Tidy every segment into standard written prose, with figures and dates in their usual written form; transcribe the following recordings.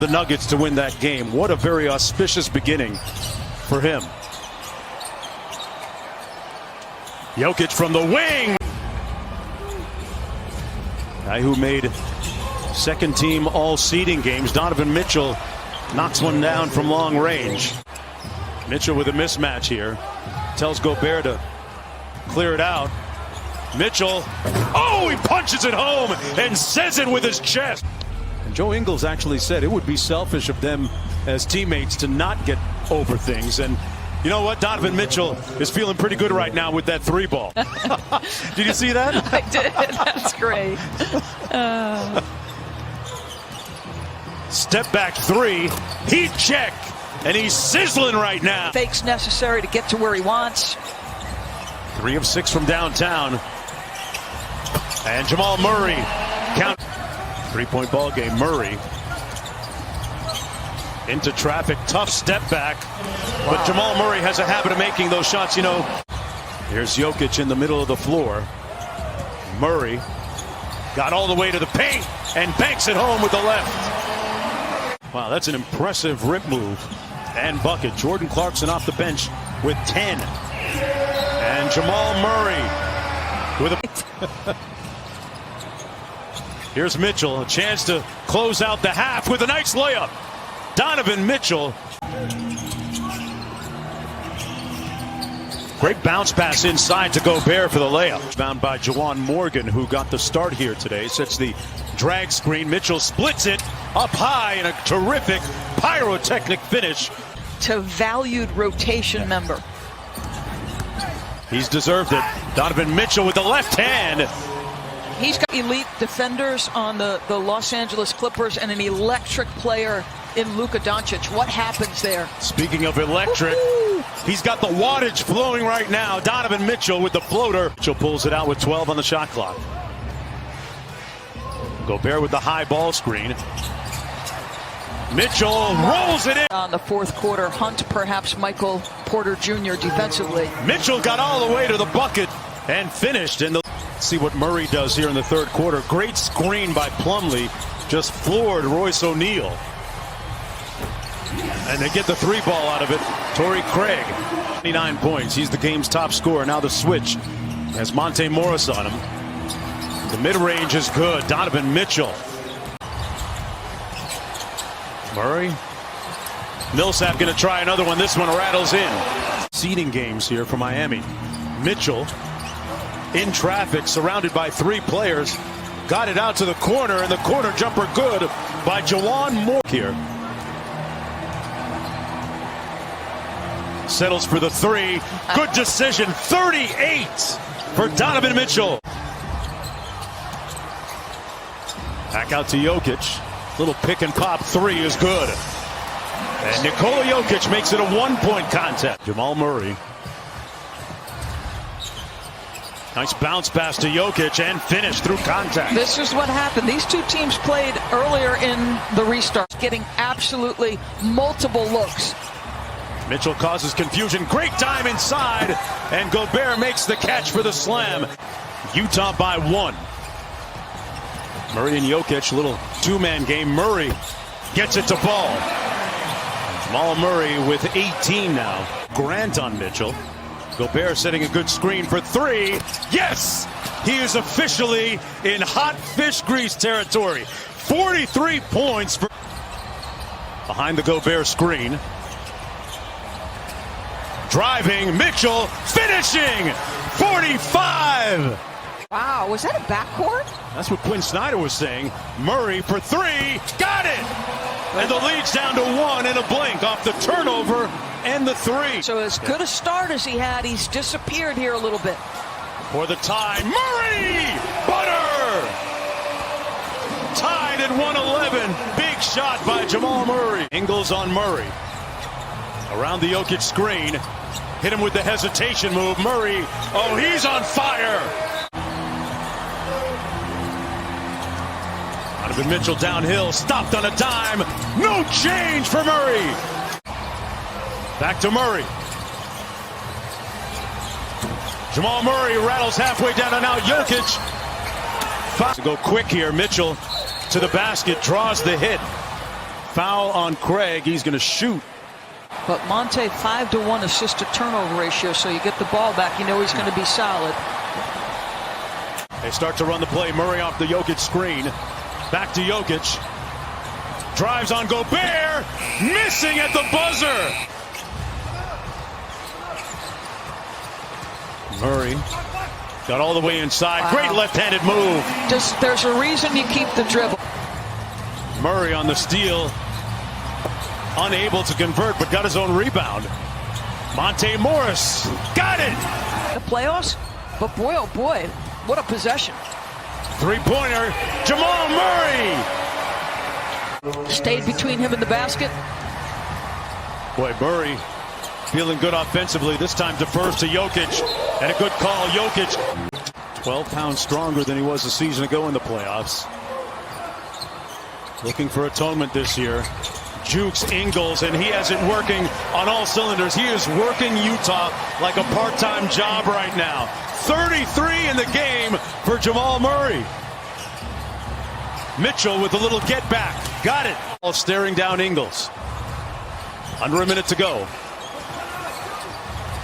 the Nuggets to win that game. What a very auspicious beginning for him. Jokic from the wing. Guy who made second team all seeding games. Donovan Mitchell knocks one down from long range. Mitchell with a mismatch here. Tells Gobert to clear it out. Mitchell, oh, he punches it home and says it with his chest. And Joe Ingles actually said it would be selfish of them as teammates to not get over things. And you know what? Donovan Mitchell is feeling pretty good right now with that three ball. Did you see that? I did. That's great. Step back three. Heat check. And he's sizzling right now. Fakes necessary to get to where he wants. 3 of 6 from downtown. And Jamal Murray count. 3-point ball game. Murray into traffic. Tough step back. Wow. But Jamal Murray has a habit of making those shots, you know. Here's Jokic in the middle of the floor. Murray got all the way to the paint and banks it home with the left. Wow, that's an impressive rip move and bucket. Jordan Clarkson off the bench with 10. And Jamal Murray with a... Here's Mitchell, a chance to close out the half with a nice layup. Donovan Mitchell. Great bounce pass inside to Gobert for the layup. Found by Juwan Morgan, who got the start here today. Sets the drag screen. Mitchell splits it up high in a terrific pyrotechnic finish. To valued rotation member. He's deserved it. Donovan Mitchell with the left hand. He's got elite defenders on the Los Angeles Clippers and an electric player in Luka Doncic. What happens there? Speaking of electric, he's got the wattage flowing right now. Donovan Mitchell with the floater. Mitchell pulls it out with 12 on the shot clock. Gobert with the high ball screen. Mitchell rolls it in. On the fourth quarter, Hunt, perhaps Michael Porter Jr. defensively. Mitchell got all the way to the bucket and finished in the... See what Murray does here in the third quarter. Great screen by Plumlee. Just floored Royce O'Neal. And they get the three ball out of it. Torrey Craig, 29 points. He's the game's top scorer. Now the switch has Monte Morris on him. The mid-range is good. Donovan Mitchell. Murray. Millsap going to try another one. This one rattles in. Seeding games here for Miami. Mitchell in traffic, surrounded by 3 players. Got it out to the corner, and the corner jumper good by Juwan Morgan here. Settles for the 3. Good decision. 38 for Donovan Mitchell. Back out to Jokic. Little pick and pop 3 is good. And Nikola Jokic makes it a 1-point contest. Jamal Murray. Nice bounce pass to Jokic and finish through contact. This is what happened. These two teams played earlier in the restart, getting absolutely multiple looks. Mitchell causes confusion. Great time inside. And Gobert makes the catch for the slam. Utah by 1. Murray and Jokic, a little two-man game. Murray gets it to Ball. Jamal Murray with 18 now. Grant on Mitchell. Gobert setting a good screen for 3. Yes! He is officially in hot fish grease territory. 43 points for... Behind the Gobert screen. Driving, Mitchell finishing! 45! Wow, was that a backcourt? That's what Quinn Snyder was saying. Murray for 3, got it! And the lead's down to 1 in a blink off the turnover and the 3. So as good a start as he had, he's disappeared here a little bit. For the tie, Murray! Butter! Tied at 111. Big shot by Jamal Murray. Ingles on Murray. Around the Jokic screen. Hit him with the hesitation move. Murray, oh, he's on fire! Donovan Mitchell downhill, stopped on a dime. No change for Murray. Back to Murray. Jamal Murray rattles halfway down and out. Jokic. To go quick here. Mitchell to the basket, draws the hit. Foul on Craig. He's going to shoot. But Monte 5-to-1 assist to turnover ratio, so you get the ball back, you know he's going to be solid. They start to run the play. Murray off the Jokic screen. Back to Jokic. Drives on Gobert. Missing at the buzzer. Murray got all the way inside. Wow. Great left-handed move. There's a reason you keep the dribble. Murray on the steal. Unable to convert, but got his own rebound. Monte Morris got it. The playoffs? But boy, oh boy, what a possession. Three-pointer. Jamal Murray. Stayed between him and the basket. Boy, Murray feeling good offensively. This time defers to Jokic. And a good call. Jokic, 12 pounds stronger than he was a season ago in the playoffs. Looking for atonement this year. Jukes Ingles, and he has it working on all cylinders. He is working Utah like a part-time job right now. 33 in the game for Jamal Murray. Mitchell with a little get back. Got it. Staring down Ingles. Under a minute to go.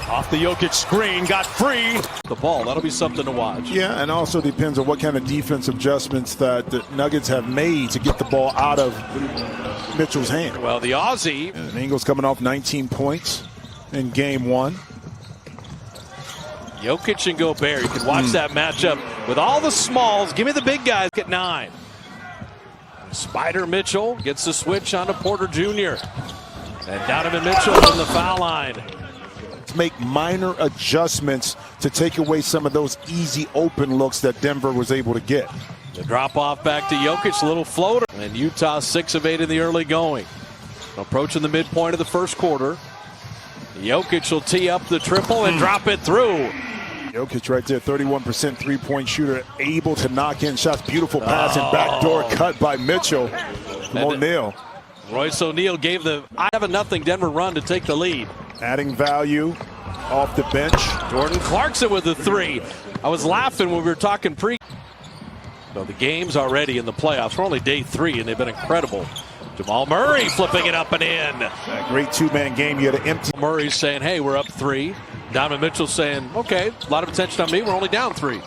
Off the Jokic screen, got free. The ball, that'll be something to watch. Yeah, and also depends on what kind of defense adjustments that the Nuggets have made to get the ball out of Mitchell's hand. Well, the Aussie. And Ingles coming off 19 points in game one. Jokic and Gobert, you can watch that matchup with all the smalls. Give me the big guys at 9. Spider Mitchell gets the switch onto Porter Jr. And Donovan Mitchell on the foul line. Make minor adjustments to take away some of those easy open looks that Denver was able to get. The drop off back to Jokic, a little floater. And Utah 6 of 8 in the early going. Approaching the midpoint of the first quarter. Jokic will tee up the triple and drop it through. Jokic right there, 31% three-point shooter, able to knock in shots. Beautiful pass and backdoor cut by Mitchell from O'Neal. Royce O'Neal gave the 7-0 Denver run to take the lead. Adding value off the bench. Jordan Clarkson with the 3. I was laughing when we were talking pre. So the game's already in the playoffs. We're only day 3, and they've been incredible. Jamal Murray flipping it up and in. A great two-man game. You had an empty. Murray's saying, hey, we're up 3. Donovan Mitchell saying, okay, a lot of attention on me. We're only down 3.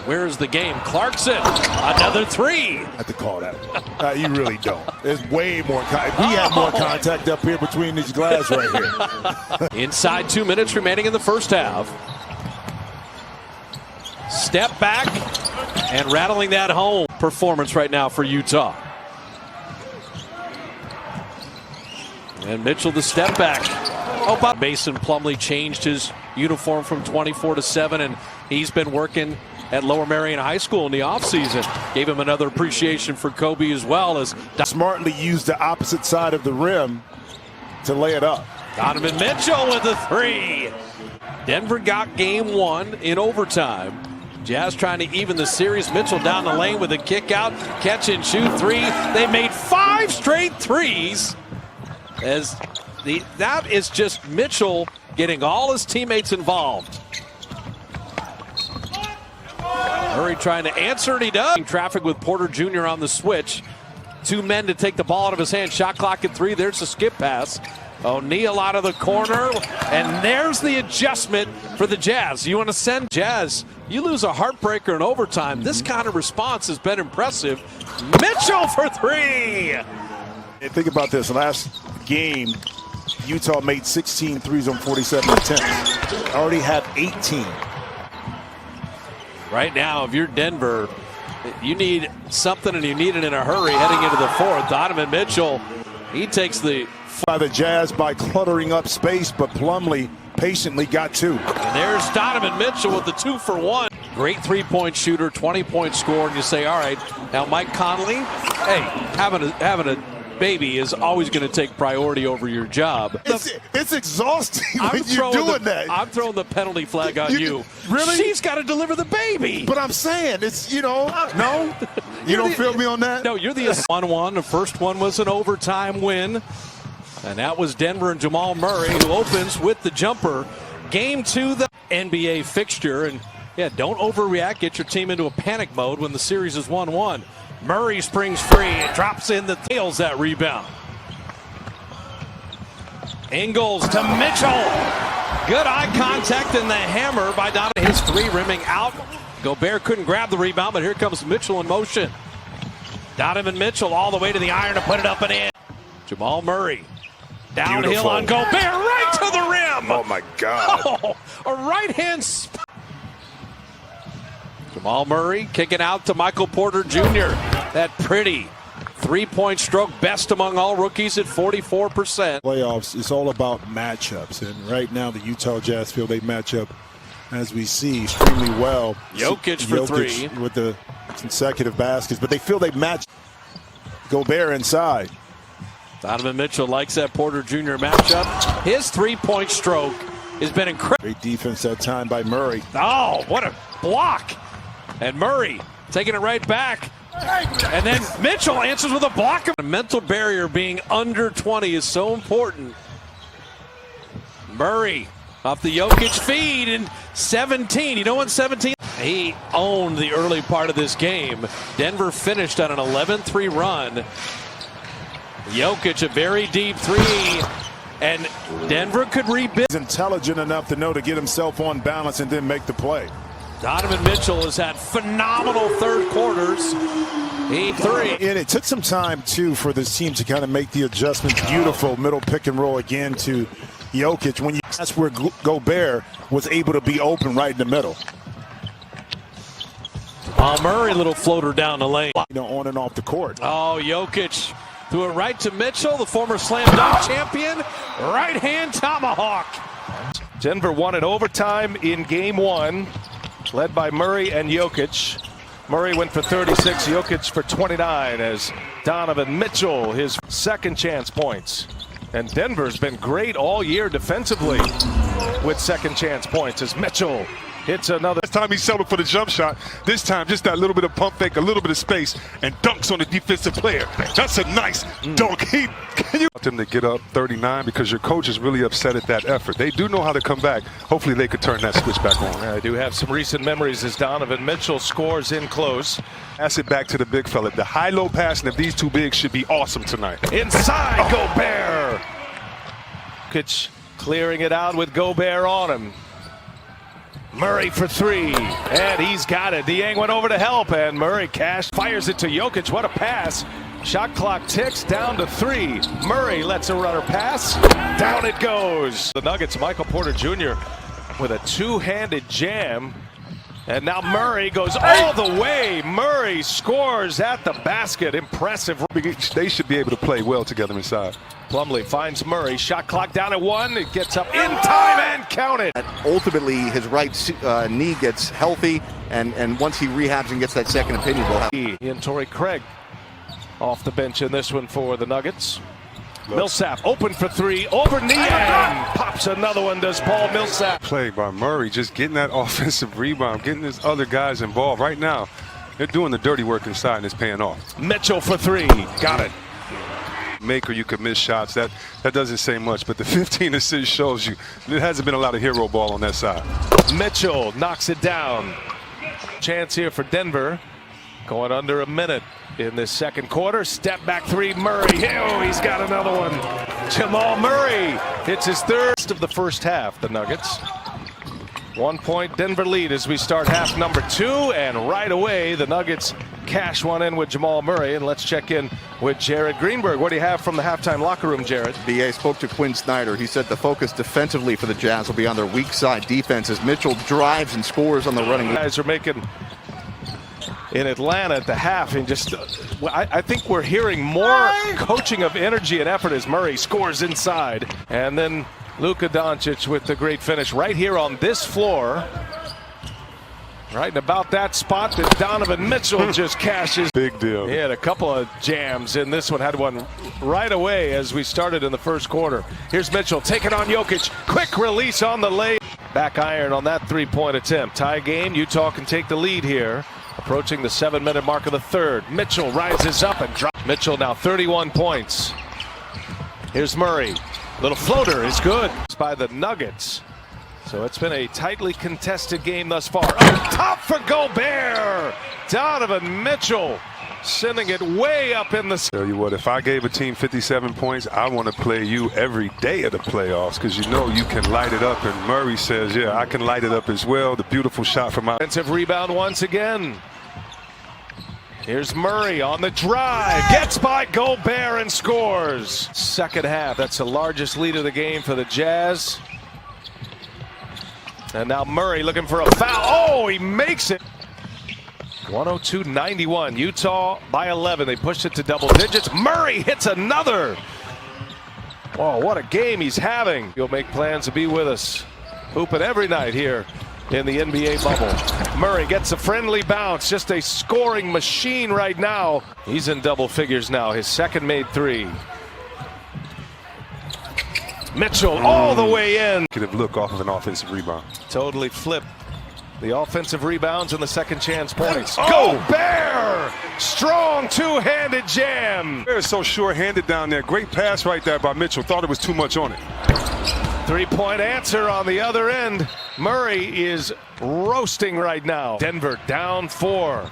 Where's the game? Clarkson, another 3. I have to call that. You really don't. There's way more. We have more contact up here between these glass right here. Inside 2 minutes remaining in the first half. Step back and rattling that home. Performance right now for Utah. And Mitchell the step back. Oh, Bob Mason Plumlee changed his uniform from 24 to 7, and he's been working at Lower Marion High School in the offseason. Gave him another appreciation for Kobe as well as smartly used the opposite side of the rim to lay it up. Donovan Mitchell with the 3. Denver got game 1 in overtime. Jazz trying to even the series. Mitchell down the lane with a kick out, catch and shoot 3. They made 5 straight 3s. That is just Mitchell getting all his teammates involved. Murray trying to answer, and he does. Traffic with Porter Jr. on the switch. 2 men to take the ball out of his hand. Shot clock at 3. There's the skip pass. O'Neal out of the corner. And there's the adjustment for the Jazz. You want to send Jazz. You lose a heartbreaker in overtime. This kind of response has been impressive. Mitchell for 3. Think about this. Last game, Utah made 16 threes on 47 attempts. Already have 18. Right now, if you're Denver, you need something, and you need it in a hurry heading into the 4th. Donovan Mitchell, he takes the... By the Jazz by cluttering up space, but Plumlee patiently got 2. And there's Donovan Mitchell with the 2 for 1. Great 3-point shooter, 20-point scorer, and you say, all right, now Mike Conley, hey, having a baby is always going to take priority over your job. It's exhausting when you're doing that. I'm throwing the penalty flag on you. Really? She's got to deliver the baby. But I'm saying, it's, no. You don't feel me on that? No, you're the 1-1. The first one was an overtime win. And that was Denver and Jamal Murray, who opens with the jumper. Game 2, the NBA fixture. And, yeah, don't overreact. Get your team into a panic mode when the series is 1-1. Murray springs free and drops in the tails that rebound. Ingles to Mitchell. Good eye contact and the hammer by Donovan. His three rimming out. Gobert couldn't grab the rebound, but here comes Mitchell in motion. Donovan Mitchell all the way to the iron to put it up and in. Jamal Murray downhill Beautiful. on Gobert, right to the rim. Oh my God. Oh, a right-hand spot. Jamal Murray kicking out to Michael Porter Jr. That pretty three-point stroke, best among all rookies at 44%. Playoffs, it's all about matchups. And right now, the Utah Jazz feel they match up, as we see, extremely well. Jokic for three. With the consecutive baskets. But they feel they match Gobert inside. Donovan Mitchell likes that Porter Jr. matchup. His three-point stroke has been incredible. Great defense that time by Murray. Oh, what a block. And Murray taking it right back. And then Mitchell answers with a block. A mental barrier being under 20 is so important. Murray off the Jokic feed in 17. You know what 17? He owned the early part of this game. Denver finished on an 11-3 run. Jokic a very deep three. And Denver could rebuild. He's intelligent enough to know to get himself on balance and then make the play. Donovan Mitchell has had phenomenal third quarters. 8-3. And it took some time, too, for this team to kind of make the adjustments. Beautiful middle pick and roll again to Jokic. That's where Gobert was able to be open right in the middle. Murray, little floater down the lane. You know, on and off the court. Oh, Jokic threw it right to Mitchell, the former slam dunk champion. Right-hand tomahawk. Denver won in overtime in game one, led by Murray and Jokic. Murray went for 36, Jokic for 29 as Donovan Mitchell, his second chance points. And Denver's been great all year defensively with second chance points as Mitchell hits another. Last time he settled for the jump shot. This time just that little bit of pump fake, a little bit of space, and dunks on the defensive player. That's a nice dunk. Can you want them to get up 39 because your coach is really upset at that effort. They do know how to come back. Hopefully they could turn that switch back on. I do have some recent memories as Donovan Mitchell scores in close. Pass it back to the big fella. The high-low passing of these two bigs should be awesome tonight. Inside Gobert. Jokic clearing it out with Gobert on him. Murray for three, and he's got it. Dieng went over to help, and Murray fires it to Jokic. What a pass. Shot clock ticks down to 3. Murray lets a runner pass. Down it goes. The Nuggets, Michael Porter Jr. with a two-handed jam. And now Murray goes all the way. Murray scores at the basket. Impressive. They should be able to play well together inside. Plumlee finds Murray. Shot clock down at 1. It gets up in time and count it. Ultimately, his right knee gets healthy, and once he rehabs and gets that second opinion, we'll have. Ian Torrey Craig off the bench in this one for the Nuggets. Millsap open for 3 over Niang. Pops another one, does Paul Millsap. Play by Murray, just getting that offensive rebound, getting his other guys involved. Right now, they're doing the dirty work inside, and it's paying off. Mitchell for 3. Got it. Maker, you could miss shots. That doesn't say much, but the 15 assists shows you there hasn't been a lot of hero ball on that side. Mitchell knocks it down. Chance here for Denver. Going under a minute in this second quarter. Step back 3, Murray. Oh, he's got another one. Jamal Murray hits his third of the first half, the Nuggets. 1 point Denver lead as we start half number 2, and right away the Nuggets cash one in with Jamal Murray. And let's check in with Jared Greenberg. What do you have from the halftime locker room, Jared? BA spoke to Quinn Snyder. He said the focus defensively for the Jazz will be on their weak side defense as Mitchell drives and scores on the running. Guys are making in Atlanta at the half, and just I think we're hearing more coaching of energy and effort as Murray scores inside. And then Luka Doncic with the great finish right here on this floor. Right in about that spot that Donovan Mitchell just cashes. Big deal. He had a couple of jams in this one. Had one right away as we started in the first quarter. Here's Mitchell taking on Jokic. Quick release on the lay. Back iron on that three-point attempt. Tie game. Utah can take the lead here. Approaching the 7-minute mark of the third. Mitchell rises up and drops. Mitchell now 31 points. Here's Murray. Little floater is good by the Nuggets. So it's been a tightly contested game thus far. Up top for Gobert. Donovan Mitchell sending it way up in the sky. Tell you what, if I gave a team 57 points, I want to play you every day of the playoffs because you know you can light it up. And Murray says, yeah, I can light it up as well. The beautiful shot from out. Offensive rebound once again. Here's Murray on the drive. Gets by Gobert and scores. Second half. That's the largest lead of the game for the Jazz. And now Murray looking for a foul. Oh, he makes it. 102-91. Utah by 11. They pushed it to double digits. Murray hits another. Oh, what a game he's having. He'll make plans to be with us. Hooping every night here in the NBA bubble. Murray gets a friendly bounce. Just a scoring machine right now. He's in double figures now. His second made three. Mitchell all the way in. Could have looked off of an offensive rebound. Totally flipped the offensive rebounds and the second chance points. Gobert! Strong two-handed jam. They're so sure-handed down there. Great pass right there by Mitchell. Thought it was too much on it. Three-point answer on the other end. Murray is roasting right now. Denver down 4.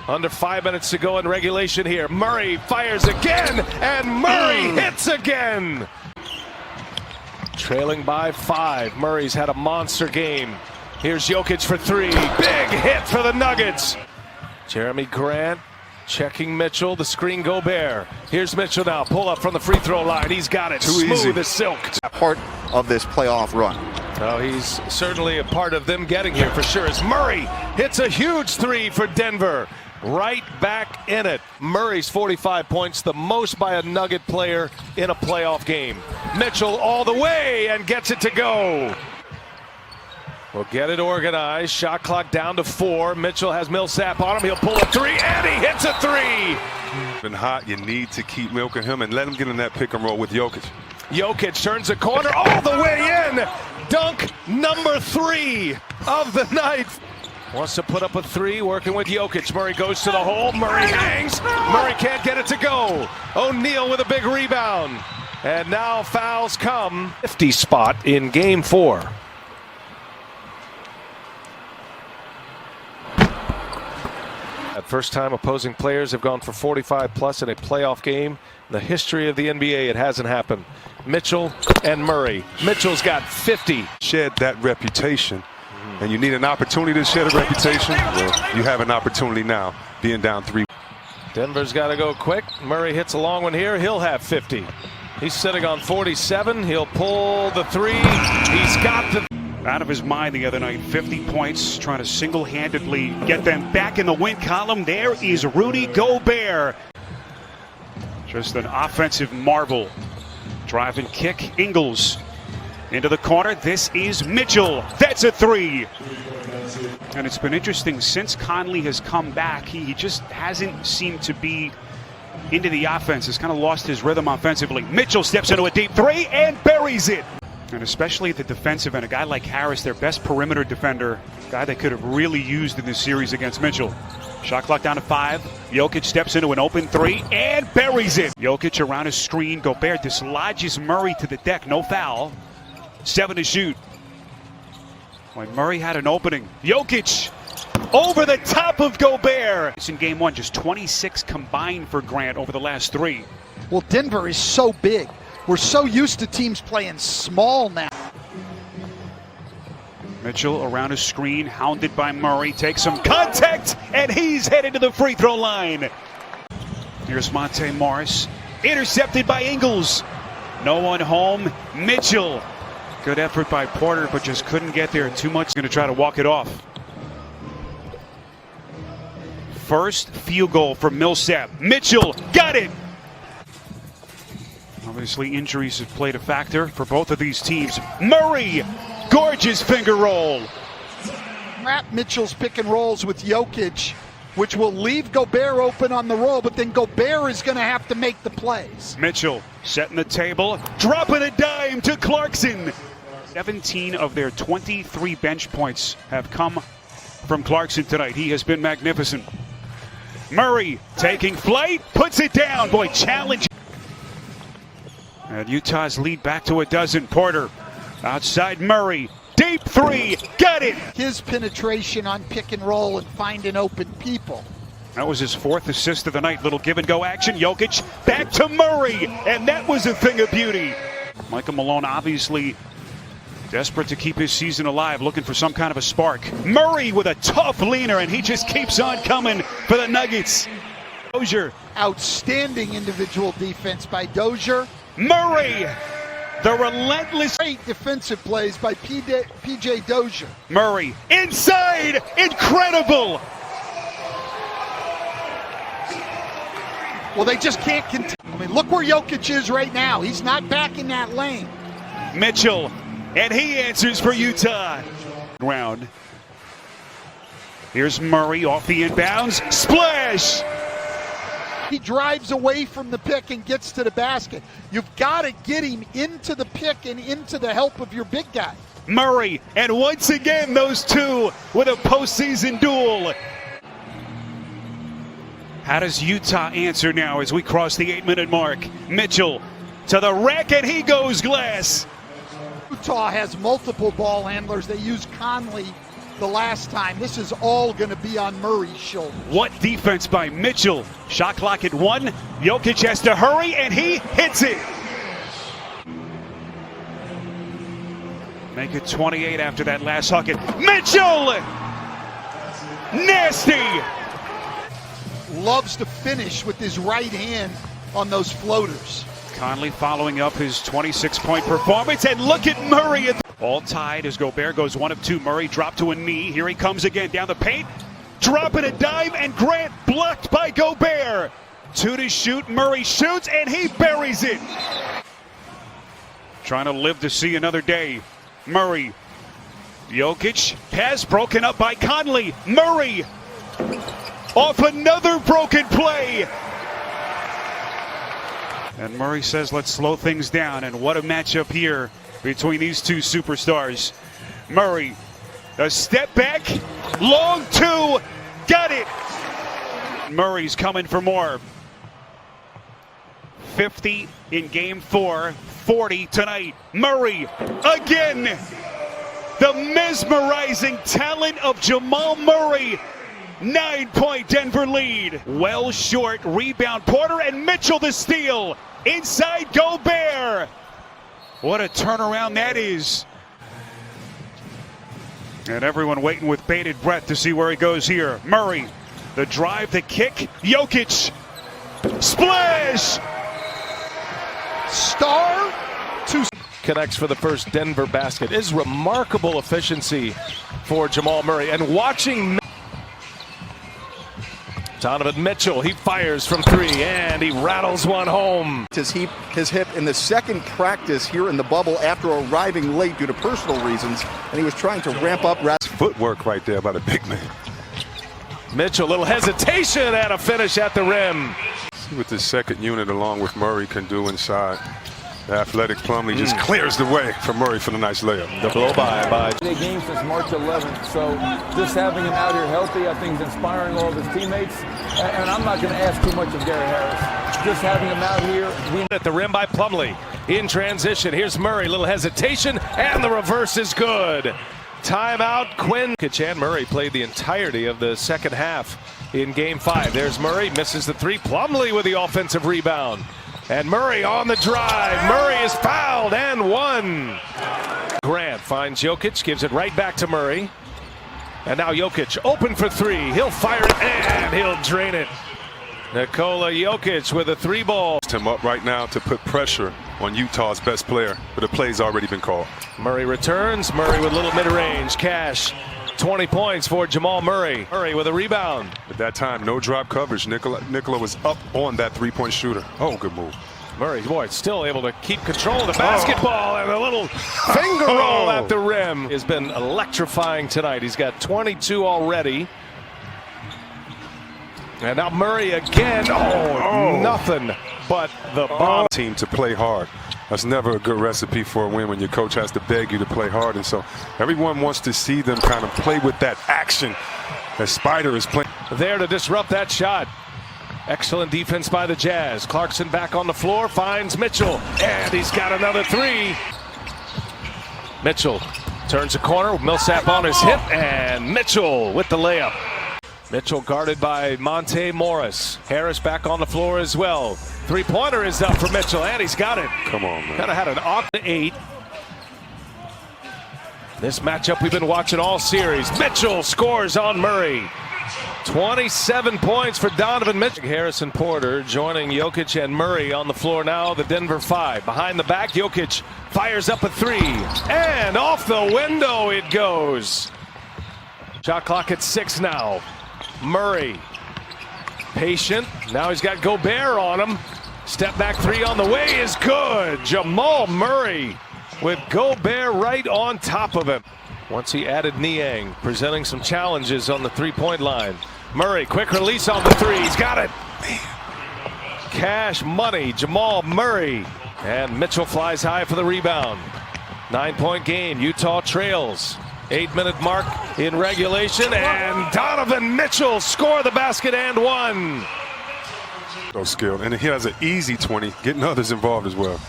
Under 5 minutes to go in regulation here. Murray fires again, and Murray hits again. Trailing by 5. Murray's had a monster game. Here's Jokic for 3. Big hit for the Nuggets. Jeremy Grant checking Mitchell. The screen Gobert. Here's Mitchell now. Pull up from the free throw line. He's got it. Smooth as silk. Part of this playoff run. Oh, he's certainly a part of them getting here for sure. As Murray hits a huge 3 for Denver. Right back in it. Murray's 45 points, the most by a Nugget player in a playoff game. Mitchell all the way and gets it to go. We'll get it organized. Shot clock down to 4. Mitchell has Millsap on him. He'll pull a 3 and he hits a 3. Been hot. You need to keep milking him and let him get in that pick and roll with Jokic. Jokic turns the corner all the way in. Dunk number 3 of the night. Wants to put up a 3, working with Jokic. Murray goes to the hole. Murray hangs. Murray can't get it to go. O'Neal with a big rebound. And now fouls come. 50 spot in game 4. At first time opposing players have gone for 45 plus in a playoff game. In the history of the NBA, it hasn't happened. Mitchell and Murray. Mitchell's got 50. Shed that reputation. And you need an opportunity to shed a reputation. Well, you have an opportunity now, being down 3. Denver's got to go quick. Murray hits a long one here. He'll have 50. He's sitting on 47. He'll pull the 3. He's got the... Out of his mind the other night. 50 points, trying to single-handedly get them back in the win column. There is Rudy Gobert. Just an offensive marvel. Drive and kick. Ingles into the corner. This is Mitchell. That's a 3. And it's been interesting since Conley has come back. He just hasn't seemed to be into the offense. Has kind of lost his rhythm offensively. Mitchell steps into a deep 3 and buries it. And especially at the defensive end, a guy like Harris, their best perimeter defender, guy they could have really used in this series against Mitchell. Shot clock down to 5. Jokic steps into an open 3 and buries it. Jokic around his screen. Gobert dislodges Murray to the deck. No foul. 7 to shoot. When Murray had an opening, Jokic over the top of Gobert. It's in game 1, just 26 combined for Grant over the last 3. Well, Denver is so big. We're so used to teams playing small now. Mitchell around his screen, hounded by Murray, takes some contact, and he's headed to the free throw line. Here's Monte Morris, intercepted by Ingles. No one home. Mitchell. Good effort by Porter, but just couldn't get there. Too much. Going to try to walk it off. First field goal for Millsap. Mitchell got it. Obviously, injuries have played a factor for both of these teams. Murray, gorgeous finger roll. Trap Mitchell's pick and rolls with Jokic, which will leave Gobert open on the roll, but then Gobert is going to have to make the plays. Mitchell setting the table, dropping a dime to Clarkson. 17 of their 23 bench points have come from Clarkson tonight. He has been magnificent. Murray taking flight, puts it down. Boy, challenge. And Utah's lead back to a dozen. Porter outside Murray. Deep 3. Got it. His penetration on pick and roll and finding open people That was his 4th assist of the night. Little give and go action. Jokic back to Murray, and that was a thing of beauty. Michael Malone obviously desperate to keep his season alive, looking for some kind of a spark. Murray with a tough leaner, and he just keeps on coming for the Nuggets. Dozier. Outstanding individual defense by Dozier. Murray, the relentless. Great defensive plays by PJ Dozier. Murray inside, incredible. Well, they just can't continue. I mean, look where Jokic is right now. He's not back in that lane. Mitchell, and he answers for Utah. Round. Here's Murray off the inbounds. Splash! He drives away from the pick and gets to the basket. You've got to get him into the pick and into the help of your big guy. Murray, and once again, those two with a postseason duel. How does Utah answer now as we cross the 8-minute mark? Mitchell to the rack, and he goes glass. Utah has multiple ball handlers. They used Conley the last time. This is all going to be on Murray's shoulders. What defense by Mitchell. Shot clock at 1. Jokic has to hurry, and he hits it. Make it 28 after that last bucket. Mitchell! Nasty! Loves to finish with his right hand on those floaters. Conley following up his 26-point performance, and look at Murray. All tied as Gobert goes 1 of 2. Murray dropped to a knee. Here he comes again down the paint. Dropping a dive, and Grant blocked by Gobert. 2 to shoot. Murray shoots, and he buries it. Trying to live to see another day. Murray. Jokic. Pass broken up by Conley. Murray. Off another broken play. And Murray says, let's slow things down. And what a matchup here between these two superstars. Murray, a step back, long 2, got it. Murray's coming for more. 50 in game 4, 40 tonight. Murray, again. The mesmerizing talent of Jamal Murray. 9-point Denver lead. Well short, rebound Porter, and Mitchell the steal. Inside Gobert. What a turnaround that is. And everyone waiting with bated breath to see where he goes here. Murray, the drive, the kick. Jokic, splash. Star to connects for the first Denver basket. Is remarkable efficiency for Jamal Murray. And watching Donovan Mitchell, he fires from 3 and he rattles one home. His hip in the second practice here in the bubble after arriving late due to personal reasons, and he was trying to ramp up. Footwork right there by the big man. Mitchell, little hesitation and a finish at the rim. See what this second unit along with Murray can do inside. The athletic Plumlee just clears the way for Murray for the nice layup. The blow by. Game since March 11th, so just having him out here healthy, I think, is inspiring all of his teammates. And I'm not going to ask too much of Gary Harris. Just having him out here. At the rim by Plumlee. In transition, here's Murray. Little hesitation, and the reverse is good. Timeout, Quinn. And Murray played the entirety of the second half in Game 5. There's Murray, misses the 3. Plumlee with the offensive rebound. And Murray on the drive. Murray is fouled and 1. Grant finds Jokic, gives it right back to Murray. And now Jokic open for 3. He'll fire it and he'll drain it. Nikola Jokic with a 3 ball. Him up right now to put pressure on Utah's best player, but the play's already been called. Murray returns. Murray with little mid-range. Cash. 20 points for Jamal Murray. Murray with a rebound. At that time, no drop coverage. Nikola was up on that 3-point shooter. Oh, good move. Murray, boy, still able to keep control of the basketball, and a little finger roll at the rim. Has been electrifying tonight. He's got 22 already. And now Murray again. Nothing but the bomb. Team to play hard. That's never a good recipe for a win when your coach has to beg you to play hard. And so everyone wants to see them kind of play with that action that Spider is playing. There to disrupt that shot. Excellent defense by the Jazz. Clarkson back on the floor, finds Mitchell, and he's got another 3. Mitchell turns a corner, Millsap on his hip, and Mitchell with the layup. Mitchell guarded by Monte Morris. Harris back on the floor as well. Three-pointer is up for Mitchell, and he's got it. Come on, man. Kind of had an awkward 8. This matchup we've been watching all series. Mitchell scores on Murray. 27 points for Donovan Mitchell. Harrison Porter joining Jokic and Murray on the floor now. The Denver 5. Behind the back, Jokic fires up a 3. And off the window it goes. Shot clock at 6 now. Murray. Patient. Now he's got Gobert on him. Step back 3 on the way is good. Jamal Murray with Gobert right on top of him. Once he added Niang, presenting some challenges on the three-point line. Murray, quick release on the 3. He's got it. Cash money, Jamal Murray. And Mitchell flies high for the rebound. 9-point game, Utah trails. 8-minute mark in regulation, and Donovan Mitchell score the basket and one. So skilled, and he has an easy 20, getting others involved as well.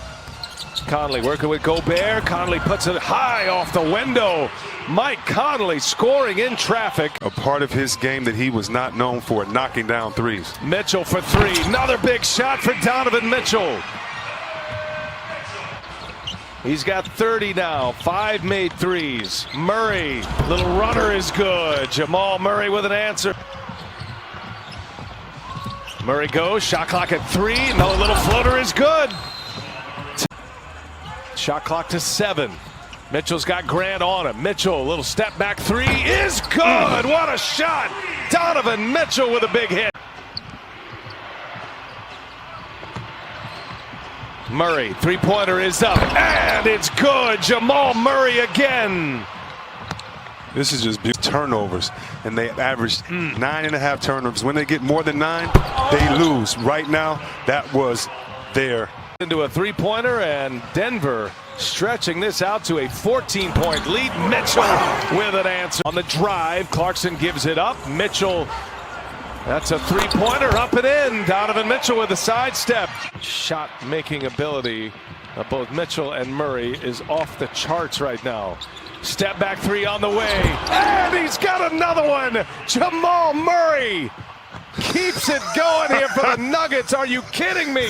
Conley working with Gobert. Conley puts it high off the window. Mike Conley scoring in traffic. A part of his game that he was not known for, knocking down threes. Mitchell for 3. Another big shot for Donovan Mitchell. He's got 30 now. 5 made threes. Murray, little runner is good. Jamal Murray with an answer. Murray goes. Shot clock at 3. No, little floater is good. Shot clock to 7. Mitchell's got Grant on him. Mitchell, little step back 3 is good. What a shot. Donovan Mitchell with a big hit. Murray, three-pointer is up, and it's good. Jamal Murray again. This is just turnovers, and they averaged 9.5 turnovers. When they get more than 9, they lose. Right now, that was there. Into a three-pointer, and Denver stretching this out to a 14-point lead. Mitchell with an answer. On the drive, Clarkson gives it up. Mitchell, that's a three-pointer, up and in. Donovan Mitchell with a sidestep. Shot-making ability of both Mitchell and Murray is off the charts right now. Step back 3 on the way, and he's got another one. Jamal Murray keeps it going here for the Nuggets. Are you kidding me?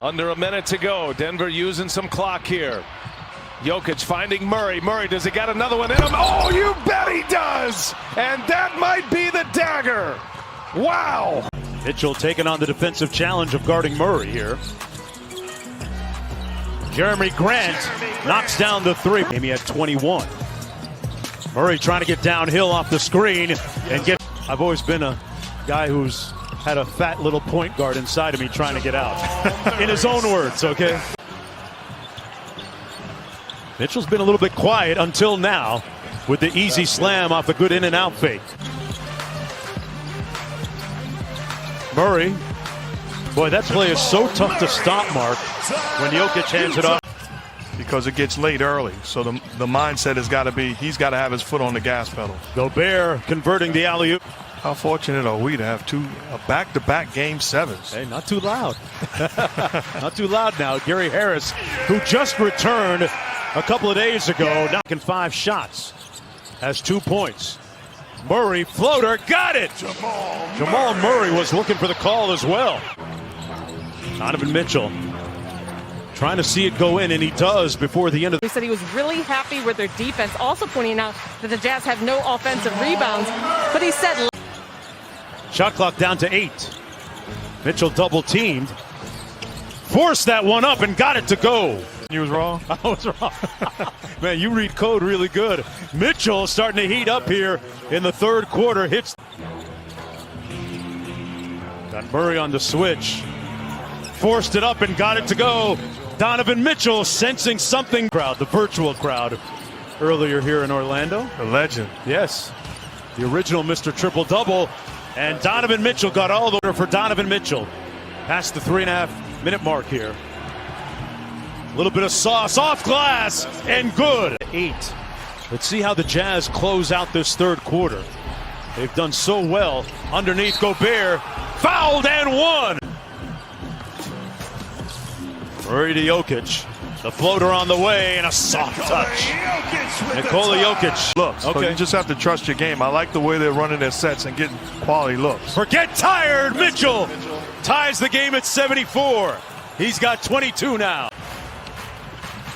Under a minute to go. Denver using some clock here. Jokic finding Murray. Murray, does he got another one in him? Oh, you bet he does. And that might be the dagger. Wow. Mitchell taking on the defensive challenge of guarding Murray here. Jeremy Grant knocks down the 3. He had 21. Murray trying to get downhill off the screen and get. I've always been a guy who's had a fat little point guard inside of me trying to get out. In his own words, okay? Mitchell's been a little bit quiet until now with the easy slam off a good in and out fake. Murray, boy, that play is so tough to stop, Mark, when Jokic hands it off. Because it gets late early, so the mindset has got to be he's got to have his foot on the gas pedal. Gobert converting the alley-oop. How fortunate are we to have back-to-back game 7s? Hey, not too loud. Not too loud now. Gary Harris, who just returned a couple of days ago, knocking 5 shots, has 2 points. Murray, floater, got it! Jamal Murray was looking for the call as well. Donovan Mitchell trying to see it go in, and he does before the end of the. He said he was really happy with their defense, also pointing out that the Jazz have no offensive rebounds, but he said. Shot clock down to 8. Mitchell double teamed. Forced that one up and got it to go. You was wrong? I was wrong. Man, you read code really good. Mitchell starting to heat up here in the third quarter. Hits. Got Murray on the switch. Forced it up and got it to go. Donovan Mitchell sensing something. Crowd, the virtual crowd earlier here in Orlando. A legend. Yes. The original Mr. Triple-Double. And Donovan Mitchell got all the order for Donovan Mitchell. Past the 3.5-minute mark here. A little bit of sauce off glass and good. 8. Let's see how the Jazz close out this third quarter. They've done so well underneath Gobert. Fouled and one. Murray to Jokic. The floater on the way and a soft touch. Nikola Jokic. Looks. So you just have to trust your game. I like the way they're running their sets and getting quality looks. Forget tired. Mitchell ties the game at 74. He's got 22 now.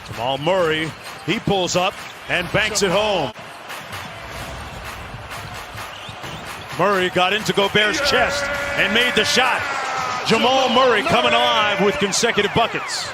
Jamal Murray, he pulls up and banks it home. Murray got into Gobert's chest and made the shot. Jamal Murray coming alive with consecutive buckets.